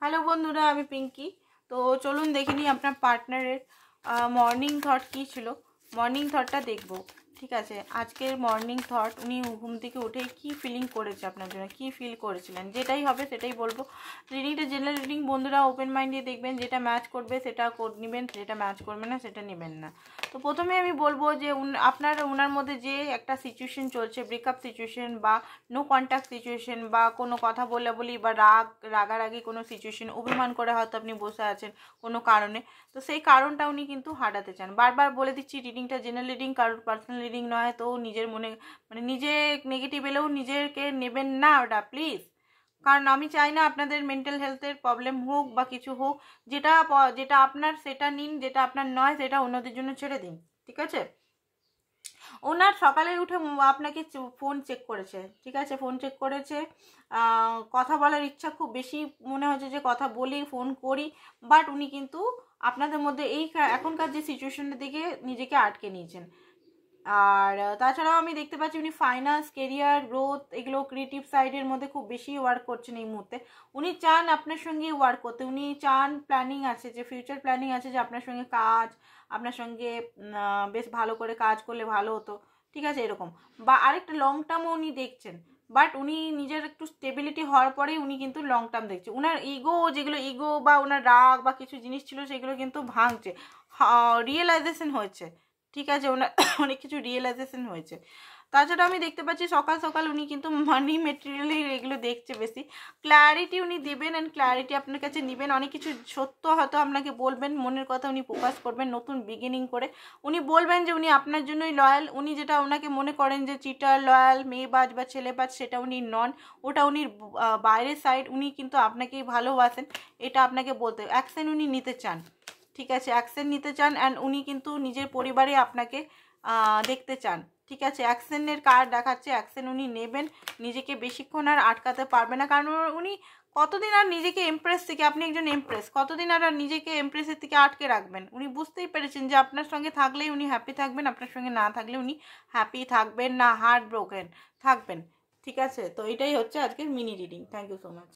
Hello বন্ধুরা, আমি পিঙ্কি। তো চলুন দেখে নিই আপনার পার্টনারের মর্নিং থট কী ছিল। মর্নিং থটটা দেখব, ঠিক আছে। আজকের মর্নিং থট, উনি ঘুম থেকে উঠে কি ফিলিং করেছে আপনার জন্য, কি ফিল করেছিলেন, যেটাই হবে সেটাই বলবো। রিডিংটা জেনারেল রিডিং বন্ধুরা, ওপেন মাইন্ড দিয়ে দেখবেন। যেটা ম্যাচ করবে সেটা নেবেন, যেটা ম্যাচ করবে না সেটা নেবেন না। তো প্রথমে আমি বলবো যে ওনার মধ্যে যে একটা সিচুয়েশন চলছে, ব্রেকআপ সিচুয়েশন বা নো কন্ট্যাক্ট সিচুয়েশন বা কোনো কথা বলি বা রাগারাগি কোনো সিচুয়েশন, অভিমান করে হয়তো আপনি বসে আছেন কোনো কারণে। তো সেই কারণটা উনি কিন্তু হাঁটাতে চান। বারবার বলে দিচ্ছি, রিডিংটা জেনারেল রিডিং, কারোর পার্সোনাল রিডিং নয়। তো নিজের মনে নিজে নেগেটিভ এলেও নিজেকে নেবেন না ওটা, প্লিজ। কারণ আমি চাই না আপনাদের মেন্টাল হেলথের প্রবলেম হোক বা কিছু হোক। যেটা যেটা আপনার সেটা নিন, যেটা আপনার নয় সেটা অন্যদের জন্য ছেড়ে দিন, ঠিক আছে। ওনার সকালে উঠে আপনাকে ফোন চেক করেছে, ঠিক আছে, ফোন চেক করেছে। কথা বলার ইচ্ছা খুব বেশি মনে হচ্ছে যে কথা বলি, ফোন করি। বাট উনি কিন্তু আপনাদের মধ্যে এই এখনকার যে সিচুয়েশনটা দিকে নিজেকে আটকে নিয়েছেন। আর তাছাড়াও আমি দেখতে পাচ্ছি উনি ফাইন্যান্স, কেরিয়ার, গ্রোথ, এগুলো ক্রিয়েটিভ সাইডের মধ্যে খুব বেশি ওয়ার্ক করছেন এই মুহূর্তে। উনি চান আপনার সঙ্গে ওয়ার্ক করতে, উনি চান, প্ল্যানিং আছে, যে ফিউচার প্ল্যানিং আছে যে আপনার সঙ্গে আপনার সঙ্গে বেশ ভালো করে কাজ করলে ভালো হতো, ঠিক আছে, এরকম। বা আরেকটা লং টার্মও উনি দেখছেন। বাট উনি নিজের একটু স্টেবিলিটি হওয়ার পরেই উনি কিন্তু লং টার্ম দেখছে। উনার যেগুলো ইগো বা ওনার রাগ বা কিছু জিনিস ছিল সেগুলো কিন্তু ভাঙছে, রিয়েলাইজেশন হয়েছে, ঠিক আছে। ওনার অনেক কিছু রিয়েলাইজেশন হয়েছে। তাছাড়া আমি দেখতে পাচ্ছি সকাল সকাল উনি কিন্তু মানি মেটেরিয়ালি এগুলো দেখছে বেশি। ক্ল্যারিটি উনি দেবেন, অ্যান্ড ক্ল্যারিটি আপনার কাছে নেবেন। অনেক কিছু সত্য হয়তো আপনাকে বলবেন, মনের কথা উনি প্রকাশ করবেন নতুন বিগিনিং করে। উনি বলবেন যে উনি আপনার জন্যই লয়াল। উনি যেটা ওনাকে মনে করেন যে চিটার, লয়াল, মেয়েবাজ বা ছেলেবাজ, সেটা উনি নন। ওটা উনি বাইরের সাইড। উনি কিন্তু আপনাকেই ভালোবাসেন, এটা আপনাকে বলতে। অ্যাকশন উনি নিতে চান, ঠিক আছে, অ্যাকশন নিতে চান। অ্যান্ড উনি কিন্তু নিজের পরিবারে আপনাকে দেখতে চান, ঠিক আছে। অ্যাকশনের কার্ড দেখাচ্ছে, অ্যাকশন উনি নেবেন। নিজেকে বেশিক্ষণ আর আটকাতে পারবে না, কারণ উনি কতদিন আর নিজেকে এমপ্রেস থেকে, আপনি একজন এমপ্রেস, কতদিন আর নিজেকে এমপ্রেসের থেকে আটকে রাখবেন। উনি বুঝতেই পেরেছেন যে আপনার সঙ্গে থাকলেই উনি হ্যাপি থাকবেন, আপনার সঙ্গে না থাকলে উনি হ্যাপি থাকবেন না, হার্ট ব্রোকেন থাকবেন, ঠিক আছে। তো এটাই হচ্ছে আজকের mini reading. Thank you so much.